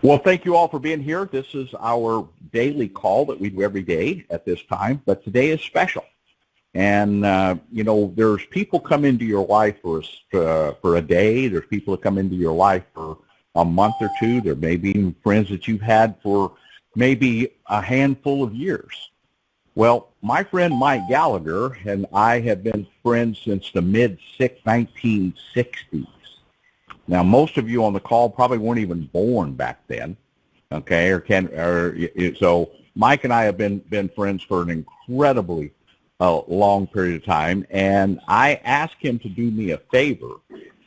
Well, thank you all for being here. This is our daily call that we do every day at this time, but today is special. And, there's people come into your life for a day. There's people that come into your life for a month or two. There may be even friends that you've had for maybe a handful of years. Well, my friend Mike Gallagher and I have been friends since the mid-1960s. Now, most of you on the call probably weren't even born back then, okay? So Mike and I have been friends for an incredibly long period of time, and I asked him to do me a favor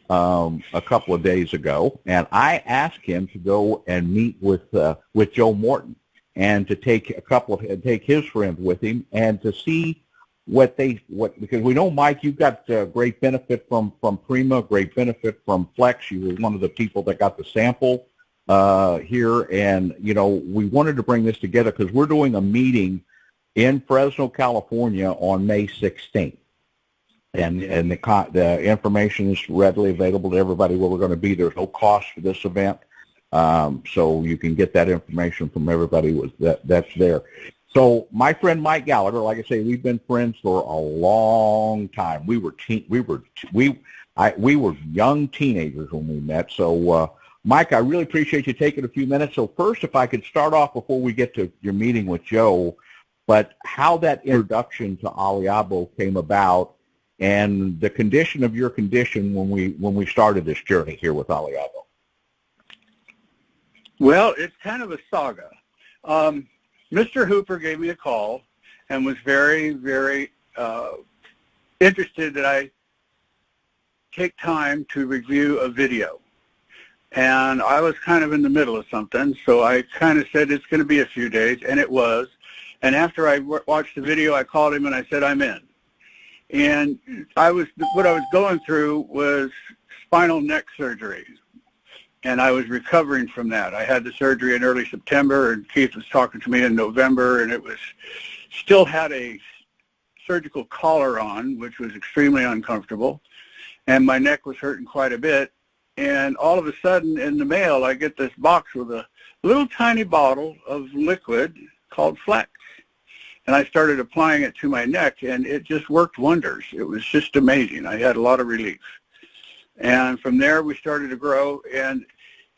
a couple of days ago, and I asked him to go and meet with Joe Morton and to take his friend with him and to see because we know, Mike, you've got great benefit from Prima, great benefit from Flex. You were one of the people that got the sample here, and we wanted to bring this together because we're doing a meeting in Fresno, California on May 16th, and the information is readily available to everybody where we're going to be. There's no cost for this event, so you can get that information from everybody that's there. So my friend Mike Gallagher, like I say, we've been friends for a long time. We were young teenagers when we met. So Mike, I really appreciate you taking a few minutes. So first, if I could start off before we get to your meeting with Joe, but how that introduction to Aliabo came about and the condition of your condition when we started this journey here with Aliabo. Well, it's kind of a saga. Mr. Hooper gave me a call and was very, very interested that I take time to review a video. And I was kind of in the middle of something, so I kind of said it's going to be a few days, and it was. And after I watched the video, I called him and I said, I'm in. And what I was going through was spinal neck surgery. And I was recovering from that. I had the surgery in early September, and Keith was talking to me in November, and still had a surgical collar on, which was extremely uncomfortable, and my neck was hurting quite a bit. And all of a sudden, in the mail, I get this box with a little tiny bottle of liquid called Flex. And I started applying it to my neck, and it just worked wonders. It was just amazing. I had a lot of relief. And from there, we started to grow, and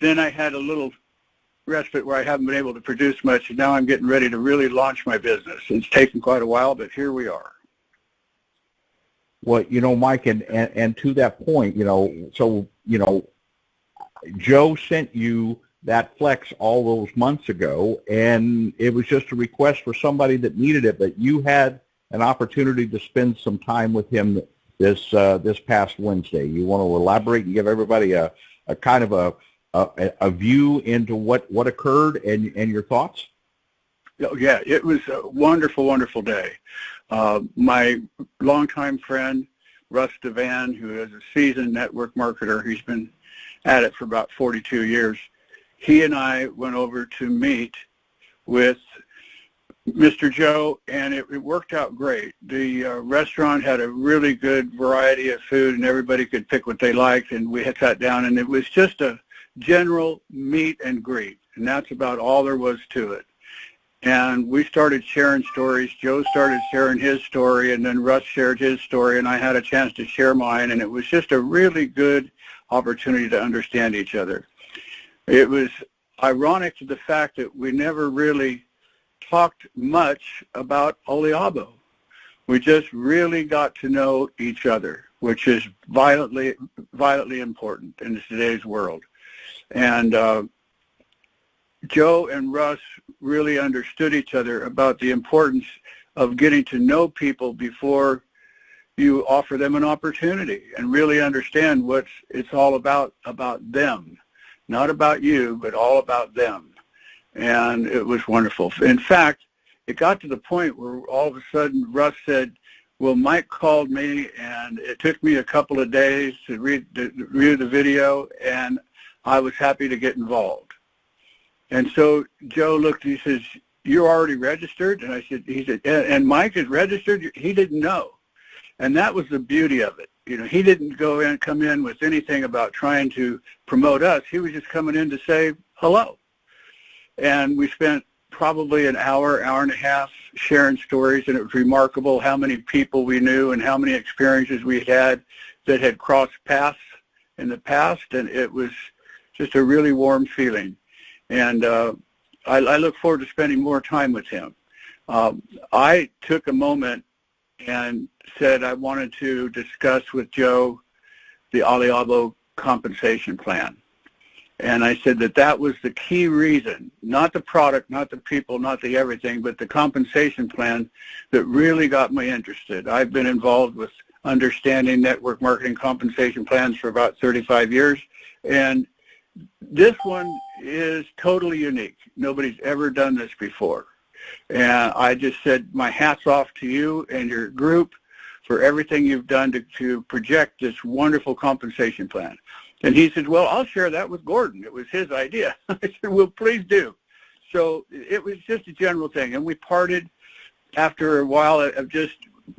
then I had a little respite where I haven't been able to produce much, and now I'm getting ready to really launch my business. It's taken quite a while, but here we are. Well, Mike, and to that point, Joe sent you that Flex all those months ago, and it was just a request for somebody that needed it, but you had an opportunity to spend some time with him this past Wednesday. You want to elaborate and give everybody a kind of a view into what occurred and your thoughts? Oh, yeah, it was a wonderful, wonderful day. My longtime friend, Russ Devan, who is a seasoned network marketer, he's been at it for about 42 years, he and I went over to meet with Mr. Joe, and it worked out great. The restaurant had a really good variety of food, and everybody could pick what they liked, and we had sat down, and it was just a general meet and greet, and that's about all there was to it. And we started sharing stories. Joe started sharing his story, and then Russ shared his story, and I had a chance to share mine, and it was just a really good opportunity to understand each other. It was ironic to the fact that we never really talked much about Aliabo. We just really got to know each other, which is vitally important in today's world. And Joe and Russ really understood each other about the importance of getting to know people before you offer them an opportunity, and really understand what it's all about them. Not about you, but all about them. And it was wonderful. In fact, it got to the point where all of a sudden Russ said, well, Mike called me, and it took me a couple of days to review the video, and I was happy to get involved. And so Joe looked, he says, you're already registered? And he said, and Mike is registered? He didn't know. And that was the beauty of it. He didn't come in with anything about trying to promote us. He was just coming in to say hello. and we spent probably an hour, hour and a half sharing stories, and it was remarkable how many people we knew and how many experiences we had that had crossed paths in the past, and it was just a really warm feeling. And I look forward to spending more time with him. I took a moment and said I wanted to discuss with Joe the Aliabo compensation plan. And I said that that was the key reason, not the product, not the people, not the everything, but the compensation plan that really got me interested. I've been involved with understanding network marketing compensation plans for about 35 years, and this one is totally unique. Nobody's ever done this before. And I just said, my hat's off to you and your group for everything you've done to project this wonderful compensation plan. And he said, well, I'll share that with Gordon. It was his idea. I said, well, please do. So it was just a general thing. And we parted after a while of just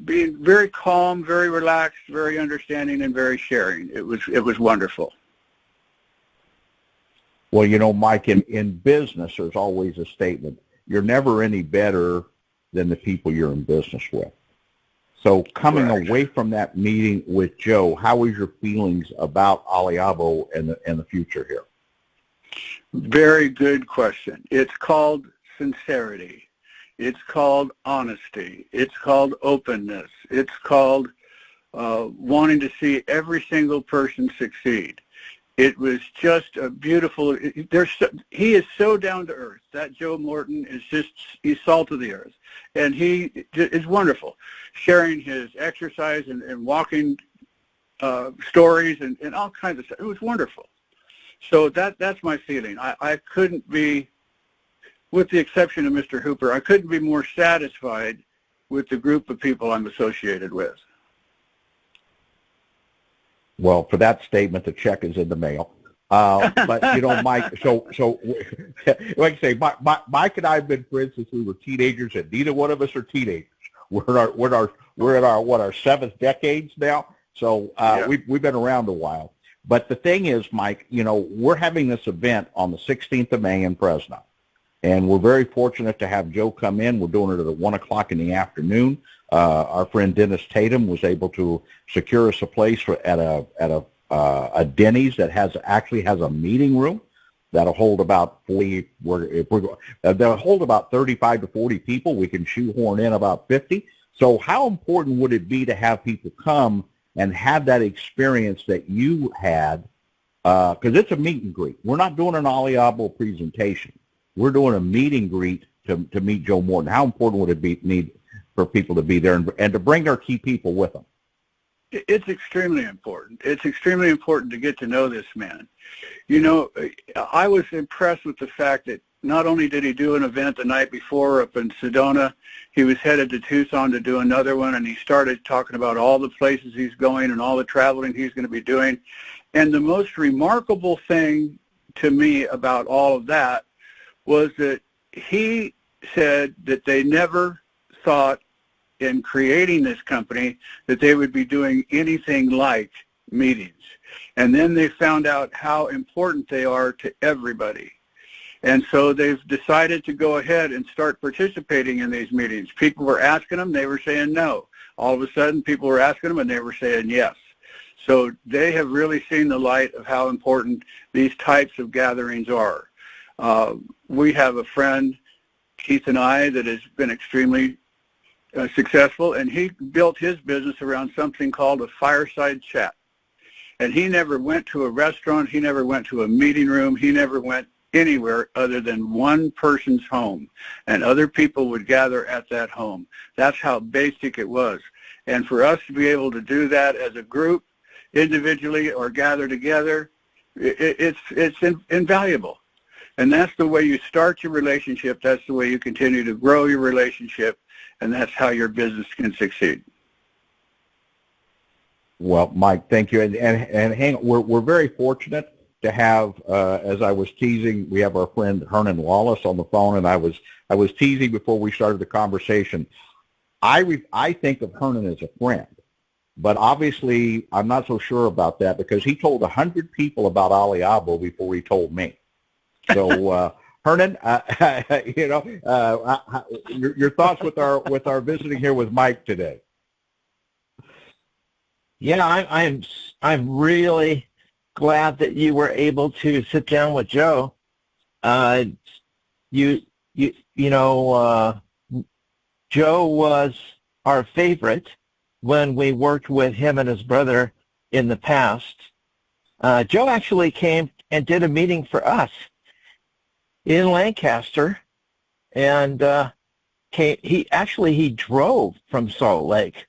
being very calm, very relaxed, very understanding, and very sharing. It was wonderful. Well, you know, Mike, in business, there's always a statement, you're never any better than the people you're in business with. So coming Correct. away from that meeting with Joe, how was your feelings about Aliabo and the future here? Very good question. It's called sincerity. It's called honesty. It's called openness. It's called wanting to see every single person succeed. It was just a beautiful, he is so down to earth. That Joe Morton is just, he's salt of the earth. And he is wonderful, sharing his exercise and walking stories and all kinds of stuff. It was wonderful. So that's my feeling. I couldn't be, with the exception of Mr. Hooper, I couldn't be more satisfied with the group of people I'm associated with. Well, for that statement, the check is in the mail. But, you know, Mike, so like I say, Mike and I have been friends since we were teenagers, and neither one of us are teenagers. We're at our seventh decades now, so yeah. We've been around a while. But the thing is, Mike, you know, we're having this event on the 16th of May in Fresno, and we're very fortunate to have Joe come in. We're doing it at 1 o'clock in the afternoon. Our friend Dennis Tatum was able to secure us a place at a Denney's that actually has a meeting room that'll hold about 40. They'll hold about 35 to 40 people. We can shoehorn in about 50. So how important would it be to have people come and have that experience that you had? Because it's a meet and greet. We're not doing an Aliabo presentation. We're doing a meet and greet to meet Joe Morton. How important would it be for people to be there and to bring their key people with them? It's extremely important. It's extremely important to get to know this man. You know, I was impressed with the fact that not only did he do an event the night before up in Sedona, he was headed to Tucson to do another one, and he started talking about all the places he's going and all the traveling he's going to be doing. And the most remarkable thing to me about all of that was that he said that they never thought in creating this company that they would be doing anything like meetings. And then they found out how important they are to everybody. And so they've decided to go ahead and start participating in these meetings. People were asking them, they were saying no. All of a sudden, people were asking them, and they were saying yes. So they have really seen the light of how important these types of gatherings are. We have a friend, Keith and I, that has been extremely successful, and he built his business around something called a fireside chat. And he never went to a restaurant, he never went to a meeting room, he never went anywhere other than one person's home, and other people would gather at that home. That's how basic it was. And for us to be able to do that as a group, individually or gather together, it's invaluable. And that's the way you start your relationship, that's the way you continue to grow your relationship, and that's how your business can succeed. Well, Mike, thank you. And hang on, we're very fortunate to have, as I was teasing, we have our friend Herndon Wallace on the phone, and I was teasing before we started the conversation. I think of Herndon as a friend, but obviously I'm not so sure about that because he told 100 people about Aliabo before he told me. So Herndon, your thoughts with our visiting here with Mike today. Yeah, I'm really glad that you were able to sit down with Joe. Joe was our favorite when we worked with him and his brother in the past. Joe actually came and did a meeting for us in Lancaster, and he drove from Salt Lake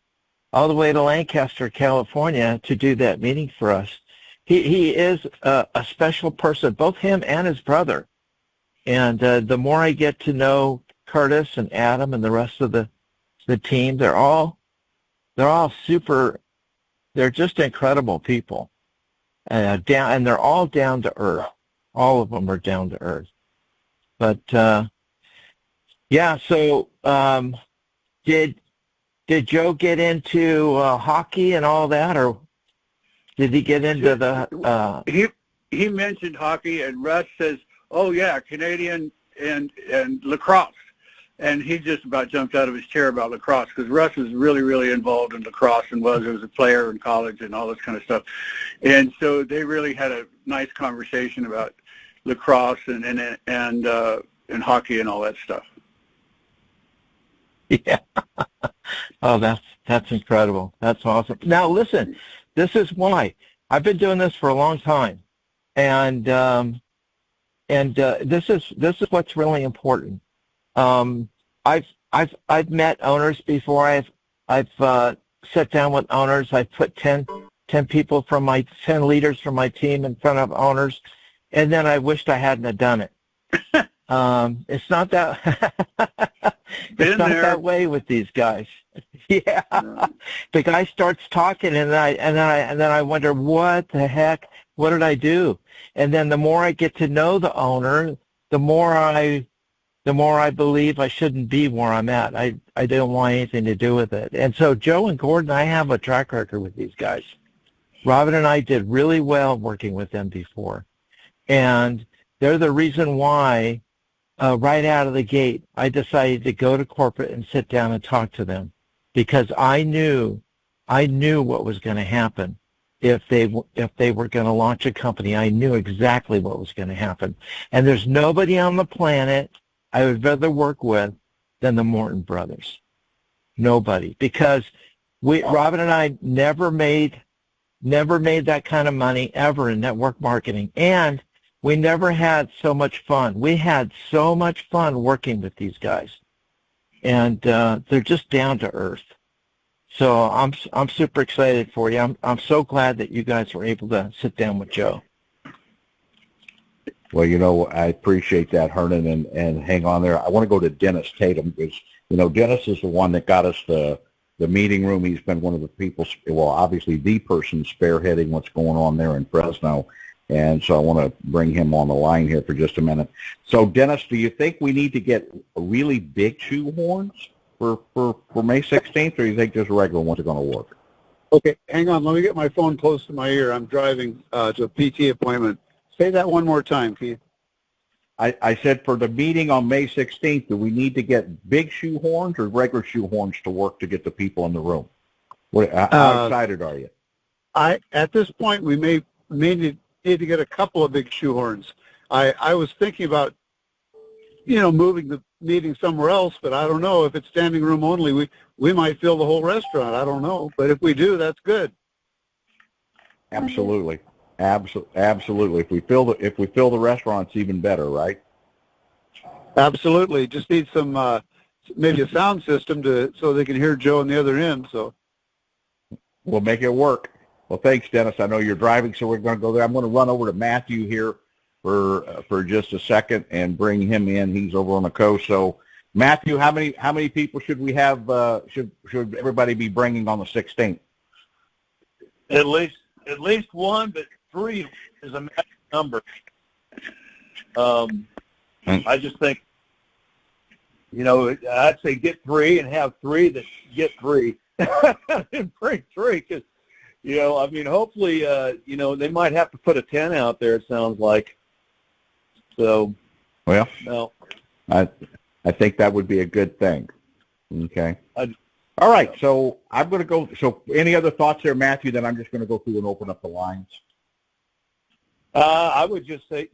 all the way to Lancaster, California, to do that meeting for us. He is a special person, both him and his brother. And the more I get to know Curtis and Adam and the rest of the team, they're all super. They're just incredible people, and they're all down to earth. All of them are down to earth. But yeah, so did Joe get into hockey and all that, or did he get into the? He mentioned hockey, and Russ says, "Oh yeah, Canadian and lacrosse," and he just about jumped out of his chair about lacrosse because Russ is really, really involved in lacrosse and was as a player in college and all this kind of stuff, and so they really had a nice conversation about lacrosse and hockey and all that stuff. Yeah. Oh, that's incredible. That's awesome. Now listen, this is why I've been doing this for a long time, and this is what's really important. I've met owners before. I've sat down with owners. I've put 10 people from 10 leaders from my team in front of owners, and then I wished I hadn't have done it. It's not that it's not that way with these guys. Yeah, the guy starts talking, and then I wonder, what the heck? What did I do? And then the more I get to know the owner, the more I believe I shouldn't be where I'm at. I don't want anything to do with it. And so Joe and Gordon, I have a track record with these guys. Robin and I did really well working with them before, and they're the reason why. Right out of the gate, I decided to go to corporate and sit down and talk to them, because I knew what was going to happen if they were going to launch a company. I knew exactly what was going to happen, and there's nobody on the planet I would rather work with than the Morton brothers. Nobody, because Robin and I never made that kind of money ever in network marketing, and we never had so much fun. We had so much fun working with these guys, and they're just down to earth. So I'm super excited for you. I'm so glad that you guys were able to sit down with Joe. Well, I appreciate that, Herndon, and hang on there. I want to go to Dennis Tatum, because Dennis is the one that got us the meeting room. He's been one of the people, obviously the person spearheading what's going on there in Fresno. And so I want to bring him on the line here for just a minute. So, Dennis, do you think we need to get really big shoehorns for May 16th, or do you think just regular ones are going to work? Okay, hang on. Let me get my phone close to my ear. I'm driving to a PT appointment. Say that one more time, Keith. I said for the meeting on May 16th, do we need to get big shoehorns or regular shoehorns to work to get the people in the room? How excited are you? At this point, we may need to get a couple of big shoehorns. I was thinking about, moving the meeting somewhere else, but I don't know. If it's standing room only, we might fill the whole restaurant. I don't know. But if we do, that's good. Absolutely. Absolutely. If we fill the restaurant, it's even better, right? Absolutely. Just need some maybe a sound system so they can hear Joe on the other end. So we'll make it work. Well, thanks, Dennis. I know you're driving, so we're going to go there. I'm going to run over to Matthew here for just a second and bring him in. He's over on the coast. So, Matthew, how many people should we have? Should everybody be bringing on the 16th? At least one, but 3 is a magic number. I just think, I'd say get 3 and have 3 that get 3 and bring 3, because. Hopefully, they might have to put a tent out there, it sounds like. So, Well, No. I think that would be a good thing. Okay. I- All right. So I'm going to go. So any other thoughts there, Matthew? Then I'm just going to go through and open up the lines. I would just say,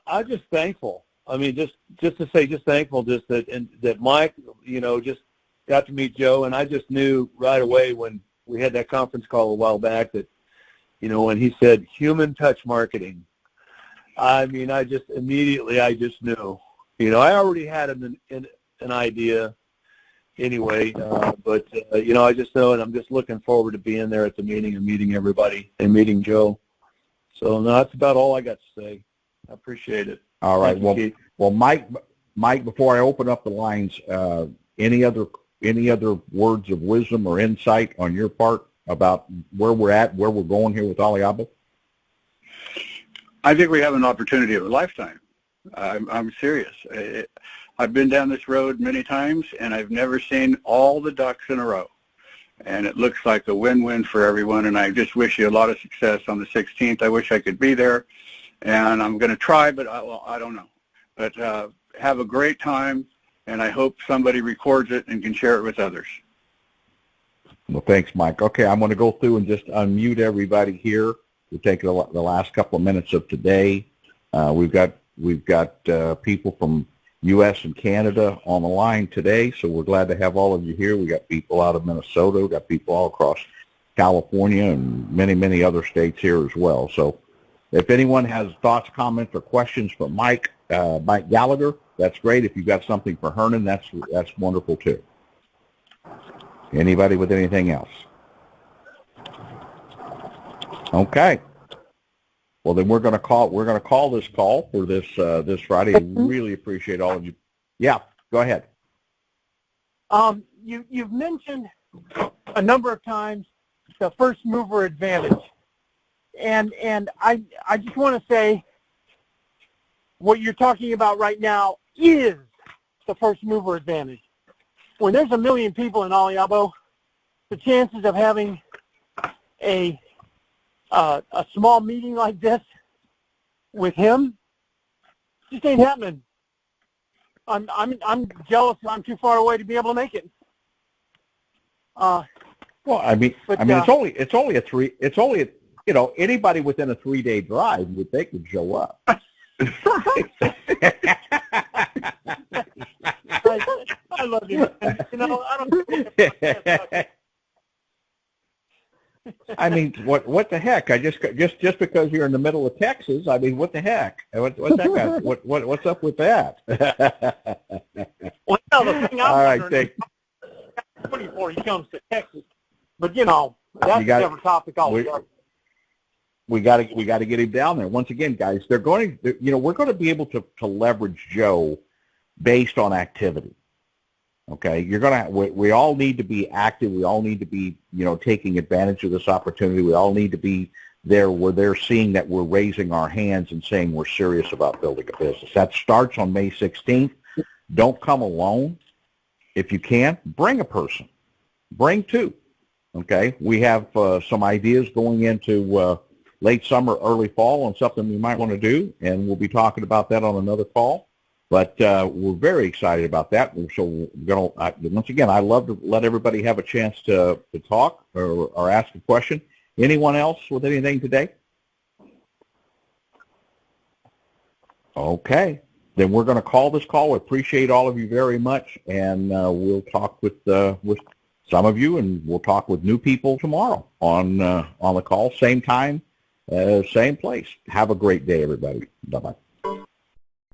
I'm just thankful. I mean, just to say, just thankful, just that Mike, just got to meet Joe, and I just knew right away when we had that conference call a while back that, when he said human touch marketing, I mean, I just immediately, I just knew. I already had an idea anyway, but I just know, and I'm just looking forward to being there at the meeting and meeting everybody and meeting Joe. So no, that's about all I got to say. I appreciate it. All right. Thank you, Keith. Well, Mike, before I open up the lines, any other words of wisdom or insight on your part about where we're at, where we're going here with Aliabo? I think we have an opportunity of a lifetime. I'm serious. I've been down this road many times, and I've never seen all the ducks in a row. And it looks like a win-win for everyone, and I just wish you a lot of success on the 16th. I wish I could be there, and I'm going to try, but I don't know. But have a great time, and I hope somebody records it and can share it with others. Well, thanks, Mike. Okay, I'm going to go through and just unmute everybody here. We'll take the last couple of minutes of today. We've got people from U.S. and Canada on the line today, so we're glad to have all of you here. We got people out of Minnesota, we got people all across California, and many, many other states here as well. So if anyone has thoughts, comments, or questions for Mike Gallagher, that's great. If you've got something for Herndon, that's wonderful too. Anybody with anything else? Okay. Well, then we're going to call this call for this Friday. Really appreciate all of you. Yeah, go ahead. You've mentioned a number of times the first mover advantage, and I just want to say what you're talking about right now is the first mover advantage. When there's 1 million people in Aliabo, the chances of having a small meeting like this with him just ain't happening. I'm jealous. I'm too far away to be able to make it. Well, it's only anybody within a 3-day drive would think would show up. I love you. I don't. I mean, what the heck? I just because you're in the middle of Texas, I mean, what the heck? What's that guy? What's up with that? Well, the thing I'm wondering is 24 he comes to Texas, but that's a different topic altogether. We got to get him down there. Once again, guys, we're going to be able to leverage Joe based on activity. Okay, we all need to be active. We all need to be, taking advantage of this opportunity. We all need to be there where they're seeing that we're raising our hands and saying we're serious about building a business. That starts on May 16th. Don't come alone. If you can, bring a person. Bring two. Okay, we have some ideas going into late summer, early fall on something we might want to do, and we'll be talking about that on another call. But we're very excited about that. So once again, I love to let everybody have a chance to talk or ask a question. Anyone else with anything today? Okay. Then we're going to call this call. We appreciate all of you very much, and we'll talk with some of you, and we'll talk with new people tomorrow on the call. Same time, same place. Have a great day, everybody. Bye-bye.